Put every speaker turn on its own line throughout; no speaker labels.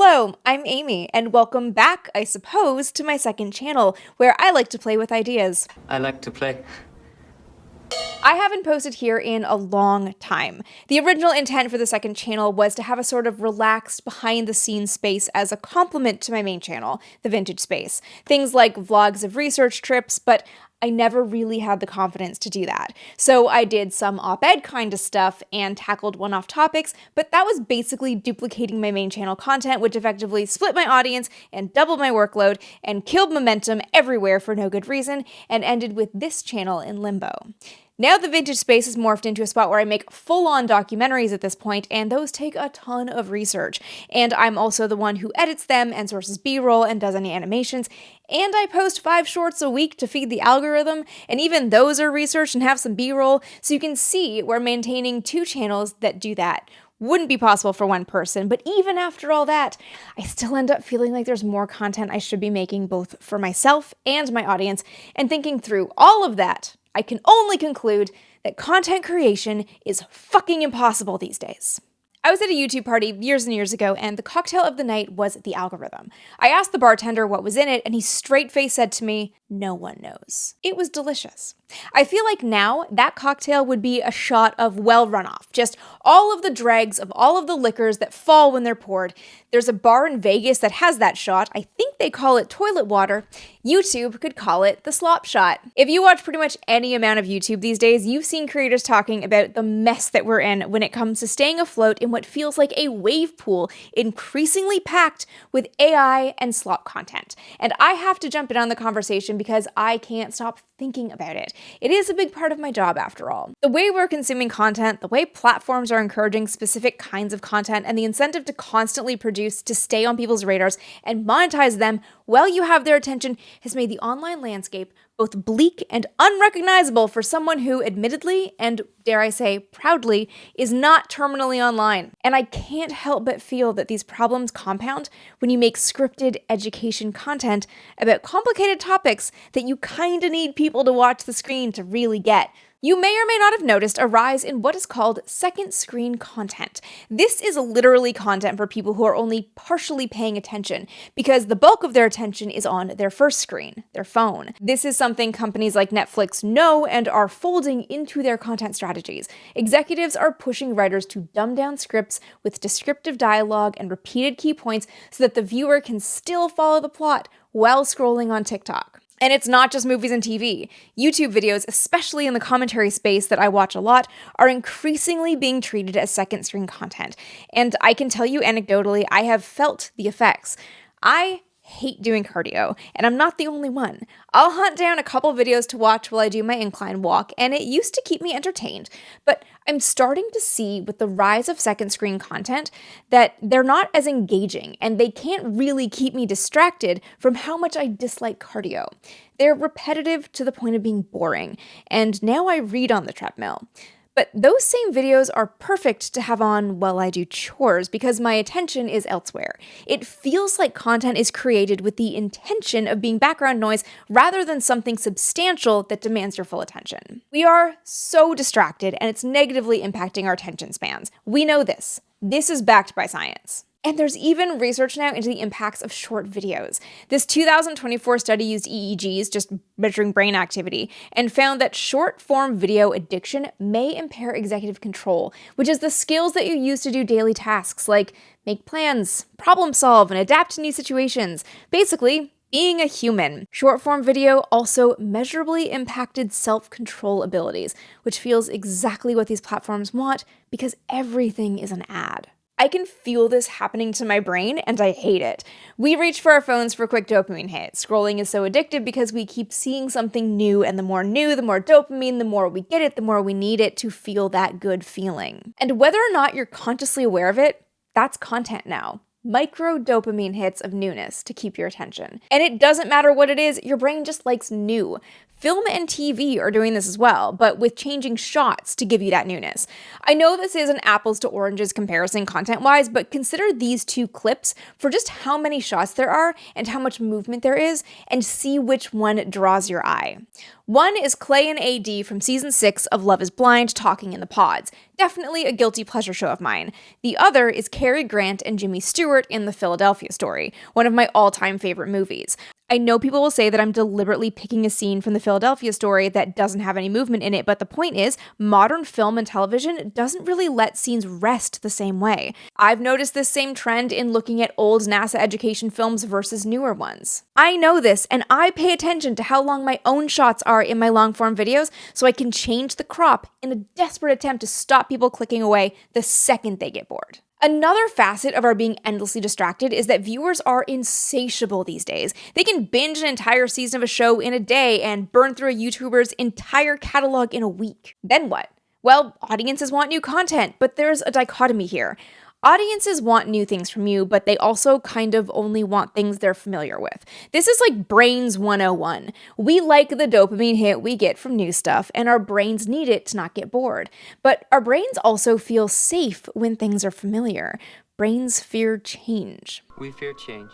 Hello, I'm Amy, and welcome back, I suppose, to my second channel, where I like to play with ideas.
I like to play.
I haven't posted here in a long time. The original intent for the second channel was to have a sort of relaxed, behind-the-scenes space as a complement to my main channel, the Vintage Space. Things like vlogs of research trips, but I never really had the confidence to do that. So I did some op-ed kind of stuff and tackled one-off topics, but that was basically duplicating my main channel content, which effectively split my audience and doubled my workload and killed momentum everywhere for no good reason, and ended with this channel in limbo. Now the Vintage Space has morphed into a spot where I make full-on documentaries at this point, and those take a ton of research. And I'm also the one who edits them and sources B-roll and does any animations, and I post 5 shorts a week to feed the algorithm, and even those are researched and have some B-roll, so you can see we're maintaining 2 channels that do that. Wouldn't be possible for one person, but even after all that, I still end up feeling like there's more content I should be making both for myself and my audience, and thinking through all of that, I can only conclude that content creation is fucking impossible these days. I was at a YouTube party years and years ago, and the cocktail of the night was the algorithm. I asked the bartender what was in it, and he straight-faced said to me, "No one knows." It was delicious. I feel like now that cocktail would be a shot of well runoff, just all of the dregs of all of the liquors that fall when they're poured. There's a bar in Vegas that has that shot. I think they call it toilet water. YouTube could call it the slop shot. If you watch pretty much any amount of YouTube these days, you've seen creators talking about the mess that we're in when it comes to staying afloat in what feels like a wave pool, increasingly packed with AI and slop content. And I have to jump in on the conversation because I can't stop thinking about it. It is a big part of my job, after all. The way we're consuming content, the way platforms are encouraging specific kinds of content, and the incentive to constantly produce to stay on people's radars and monetize them while you have their attention has made the online landscape both bleak and unrecognizable for someone who admittedly, and dare I say proudly, is not terminally online. And I can't help but feel that these problems compound when you make scripted education content about complicated topics that you kinda need people to watch the screen to really get. You may or may not have noticed a rise in what is called second screen content. This is literally content for people who are only partially paying attention because the bulk of their attention is on their first screen, their phone. This is something companies like Netflix know and are folding into their content strategies. Executives are pushing writers to dumb down scripts with descriptive dialogue and repeated key points so that the viewer can still follow the plot while scrolling on TikTok. And it's not just movies and TV. YouTube videos, especially in the commentary space that I watch a lot, are increasingly being treated as second screen content. And I can tell you anecdotally, I have felt the effects. I hate doing cardio, and I'm not the only one. I'll hunt down a couple videos to watch while I do my incline walk, and it used to keep me entertained. But I'm starting to see with the rise of second screen content that they're not as engaging, and they can't really keep me distracted from how much I dislike cardio. They're repetitive to the point of being boring, and now I read on the treadmill. But those same videos are perfect to have on while I do chores because my attention is elsewhere. It feels like content is created with the intention of being background noise rather than something substantial that demands your full attention. We are so distracted and it's negatively impacting our attention spans. We know this. This is backed by science. And there's even research now into the impacts of short videos. This 2024 study used EEGs, just measuring brain activity, and found that short-form video addiction may impair executive control, which is the skills that you use to do daily tasks like make plans, problem solve, and adapt to new situations. Basically, being a human. Short-form video also measurably impacted self-control abilities, which feels exactly what these platforms want because everything is an ad. I can feel this happening to my brain, and I hate it. We reach for our phones for quick dopamine hits. Scrolling is so addictive because we keep seeing something new, and the more new, the more dopamine, the more we get it, the more we need it to feel that good feeling. And whether or not you're consciously aware of it, that's content now. Micro dopamine hits of newness to keep your attention. And it doesn't matter what it is, your brain just likes new. Film and TV are doing this as well, but with changing shots to give you that newness. I know this is an apples to oranges comparison content-wise, but consider these 2 clips for just how many shots there are and how much movement there is, and see which one draws your eye. One is Clay and AD from season 6 of Love is Blind talking in the pods. definitely a guilty pleasure show of mine. The other is Cary Grant and Jimmy Stewart in The Philadelphia Story, one of my all-time favorite movies. I know people will say that I'm deliberately picking a scene from The Philadelphia Story that doesn't have any movement in it, but the point is, modern film and television doesn't really let scenes rest the same way. I've noticed this same trend in looking at old NASA education films versus newer ones. I know this, and I pay attention to how long my own shots are in my long-form videos so I can change the crop in a desperate attempt to stop people clicking away the second they get bored. Another facet of our being endlessly distracted is that viewers are insatiable these days. They can binge an entire season of a show in a day and burn through a YouTuber's entire catalog in a week. Then what? Well, audiences want new content, but there's a dichotomy here. Audiences want new things from you, but they also kind of only want things they're familiar with. This is like Brains 101. We like the dopamine hit we get from new stuff, and our brains need it to not get bored. But our brains also feel safe when things are familiar. Brains fear change.
We fear change.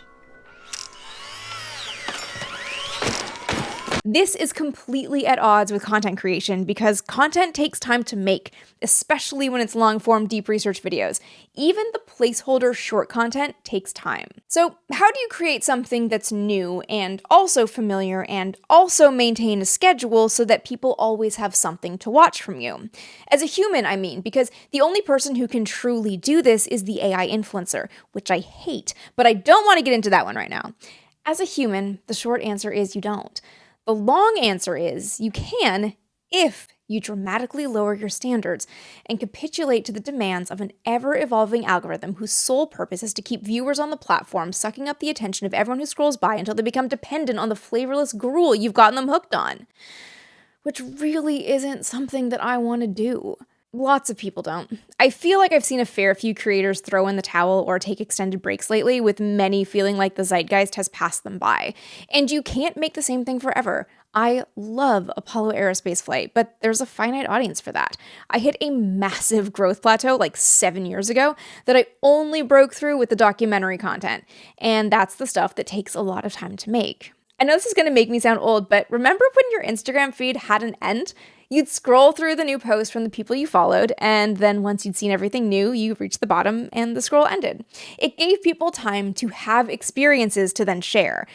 This is completely at odds with content creation because content takes time to make, especially when it's long-form deep research videos. Even the placeholder short content takes time. So how do you create something that's new and also familiar and also maintain a schedule so that people always have something to watch from you? As a human, I mean, because the only person who can truly do this is the AI influencer, which I hate, but I don't want to get into that one right now. As a human, the short answer is you don't. The long answer is you can if you dramatically lower your standards and capitulate to the demands of an ever-evolving algorithm whose sole purpose is to keep viewers on the platform sucking up the attention of everyone who scrolls by until they become dependent on the flavorless gruel you've gotten them hooked on. Which really isn't something that I want to do. Lots of people don't. I feel like I've seen a fair few creators throw in the towel or take extended breaks lately, with many feeling like the zeitgeist has passed them by. And you can't make the same thing forever. I love Apollo aerospace flight, but there's a finite audience for that. I hit a massive growth plateau like 7 years ago that I only broke through with the documentary content. And that's the stuff that takes a lot of time to make. I know this is going to make me sound old, but remember when your Instagram feed had an end? You'd scroll through the new posts from the people you followed, and then once you'd seen everything new, you reached the bottom and the scroll ended. It gave people time to have experiences to then share.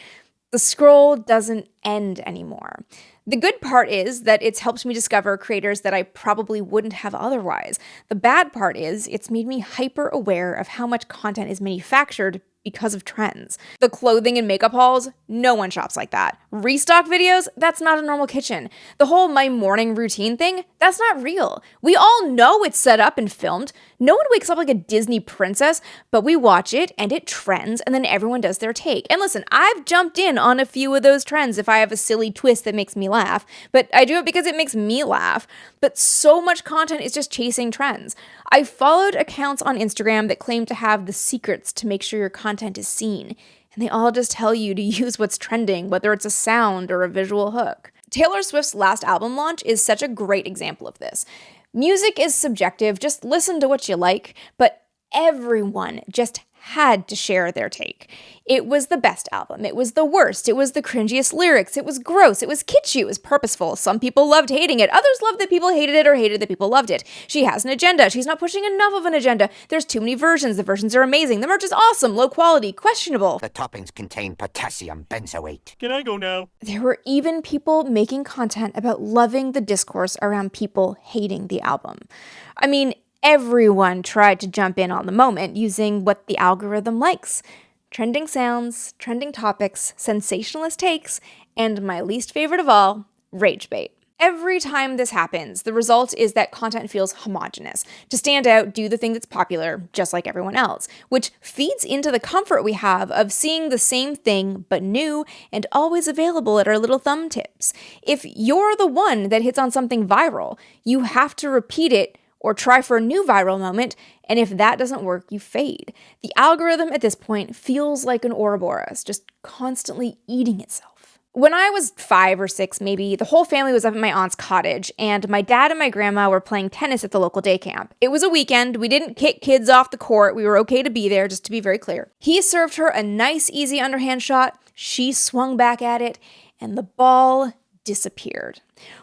The scroll doesn't end anymore. The good part is that it's helped me discover creators that I probably wouldn't have otherwise. The bad part is it's made me hyper aware of how much content is manufactured because of trends. The clothing and makeup hauls, no one shops like that. Restock videos, that's not a normal kitchen. The whole my morning routine thing, that's not real. We all know it's set up and filmed. No one wakes up like a Disney princess, but we watch it and it trends and then everyone does their take. And listen, I've jumped in on a few of those trends if I have a silly twist that makes me laugh, but I do it because it makes me laugh. But so much content is just chasing trends. I followed accounts on Instagram that claim to have the secrets to make sure your content is seen, and they all just tell you to use what's trending, whether it's a sound or a visual hook. Taylor Swift's last album launch is such a great example of this. Music is subjective, just listen to what you like, but everyone just had to share their take. It was the best album. It was the worst. It was the cringiest lyrics. It was gross. It was kitschy. It was purposeful. Some people loved hating it. Others loved that people hated it or hated that people loved it. She has an agenda. She's not pushing enough of an agenda. There's too many versions. The versions are amazing. The merch is awesome, low quality, questionable.
The toppings contain potassium benzoate.
Can I go now?
There were even people making content about loving the discourse around people hating the album. I mean, everyone tried to jump in on the moment using what the algorithm likes. Trending sounds, trending topics, sensationalist takes, and my least favorite of all, rage bait. Every time this happens, the result is that content feels homogenous. To stand out, do the thing that's popular, just like everyone else, which feeds into the comfort we have of seeing the same thing, but new and always available at our little thumb tips. If you're the one that hits on something viral, you have to repeat it or try for a new viral moment, and if that doesn't work, you fade. The algorithm at this point feels like an Ouroboros, just constantly eating itself. When I was 5 or 6 maybe, the whole family was up at my aunt's cottage, and my dad and my grandma were playing tennis at the local day camp. It was a weekend, we didn't kick kids off the court, we were okay to be there, just to be very clear. He served her a nice, easy underhand shot, she swung back at it, and the ball disappeared.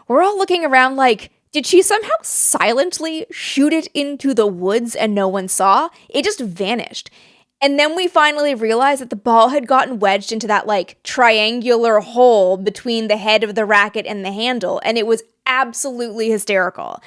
We're all looking around like, Did she somehow silently shoot it into the woods and no one saw? It just vanished. And then we finally realized that the ball had gotten wedged into that triangular hole between the head of the racket and the handle, and it was absolutely hysterical.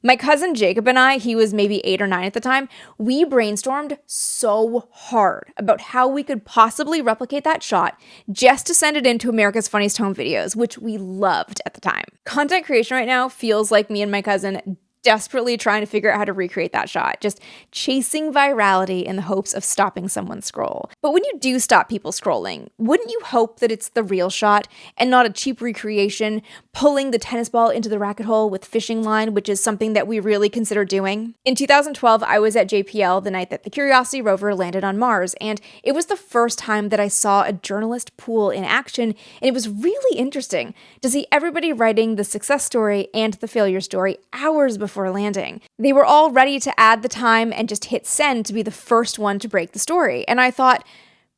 My cousin Jacob and I, he was maybe 8 or 9 at the time, we brainstormed so hard about how we could possibly replicate that shot just to send it into America's Funniest Home Videos, which we loved at the time. Content creation right now feels like me and my cousin desperately trying to figure out how to recreate that shot, just chasing virality in the hopes of stopping someone's scroll. But when you do stop people scrolling, wouldn't you hope that it's the real shot and not a cheap recreation, pulling the tennis ball into the racket hole with fishing line, which is something that we really consider doing? In 2012, I was at JPL the night that the Curiosity rover landed on Mars, and it was the first time that I saw a journalist pool in action, and it was really interesting to see everybody writing the success story and the failure story hours before landing. They were all ready to add the time and just hit send to be the first one to break the story. And I thought,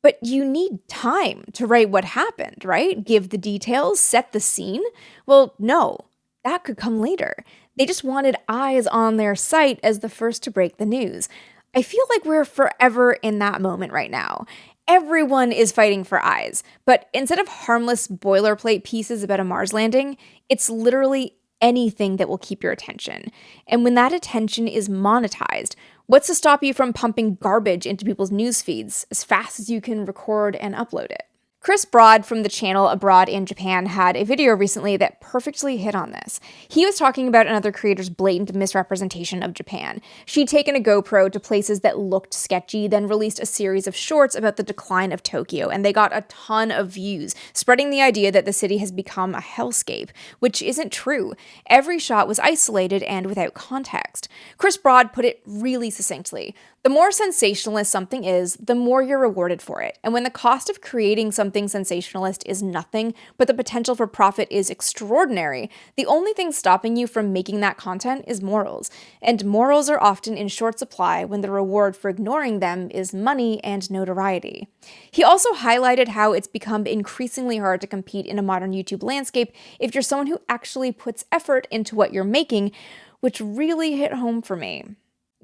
but you need time to write what happened, right? Give the details, set the scene. Well, no, that could come later. They just wanted eyes on their site as the first to break the news. I feel like we're forever in that moment right now. Everyone is fighting for eyes, but instead of harmless boilerplate pieces about a Mars landing, it's literally anything that will keep your attention. And when that attention is monetized, what's to stop you from pumping garbage into people's news feeds as fast as you can record and upload it? Chris Broad from the channel Abroad in Japan had a video recently that perfectly hit on this. He was talking about another creator's blatant misrepresentation of Japan. She'd taken a GoPro to places that looked sketchy, then released a series of shorts about the decline of Tokyo, and they got a ton of views, spreading the idea that the city has become a hellscape, which isn't true. Every shot was isolated and without context. Chris Broad put it really succinctly. The more sensationalist something is, the more you're rewarded for it. And when the cost of creating something sensationalist is nothing, but the potential for profit is extraordinary, the only thing stopping you from making that content is morals. And morals are often in short supply when the reward for ignoring them is money and notoriety. He also highlighted how it's become increasingly hard to compete in a modern YouTube landscape if you're someone who actually puts effort into what you're making, which really hit home for me.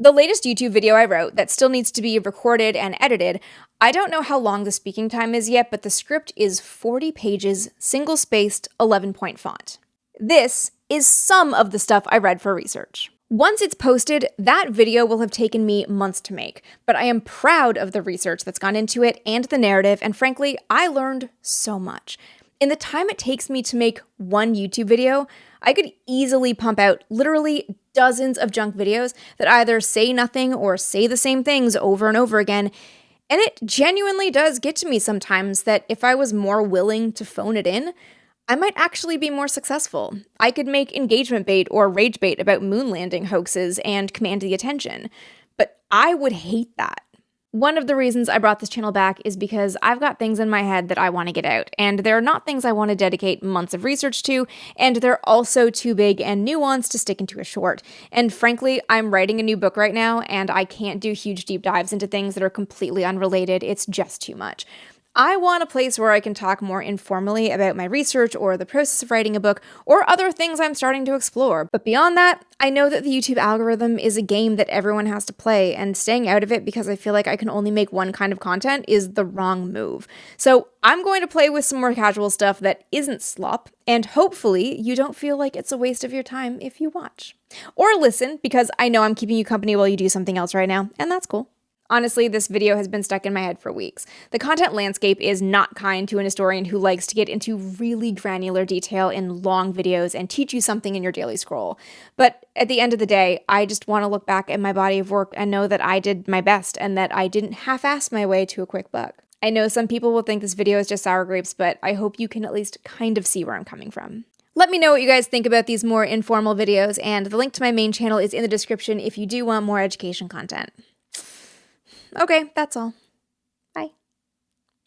The latest YouTube video I wrote that still needs to be recorded and edited, I don't know how long the speaking time is yet, but the script is 40 pages, single-spaced, 11-point font. This is some of the stuff I read for research. Once it's posted, that video will have taken me months to make, but I am proud of the research that's gone into it and the narrative, and frankly, I learned so much. In the time it takes me to make one YouTube video, I could easily pump out literally dozens of junk videos that either say nothing or say the same things over and over again. And it genuinely does get to me sometimes that if I was more willing to phone it in, I might actually be more successful. I could make engagement bait or rage bait about moon landing hoaxes and command the attention. But I would hate that. One of the reasons I brought this channel back is because I've got things in my head that I want to get out, and they're not things I want to dedicate months of research to, and they're also too big and nuanced to stick into a short. And frankly, I'm writing a new book right now, and I can't do huge deep dives into things that are completely unrelated. It's just too much. I want a place where I can talk more informally about my research or the process of writing a book or other things I'm starting to explore. But beyond that, I know that the YouTube algorithm is a game that everyone has to play, and staying out of it because I feel like I can only make one kind of content is the wrong move. So I'm going to play with some more casual stuff that isn't slop, and hopefully you don't feel like it's a waste of your time if you watch. Or listen, because I know I'm keeping you company while you do something else right now, and that's cool. Honestly, this video has been stuck in my head for weeks. The content landscape is not kind to an historian who likes to get into really granular detail in long videos and teach you something in your daily scroll. But at the end of the day, I just want to look back at my body of work and know that I did my best and that I didn't half-ass my way to a quick buck. I know some people will think this video is just sour grapes, but I hope you can at least kind of see where I'm coming from. Let me know what you guys think about these more informal videos, and the link to my main channel is in the description if you do want more education content. Okay, that's all.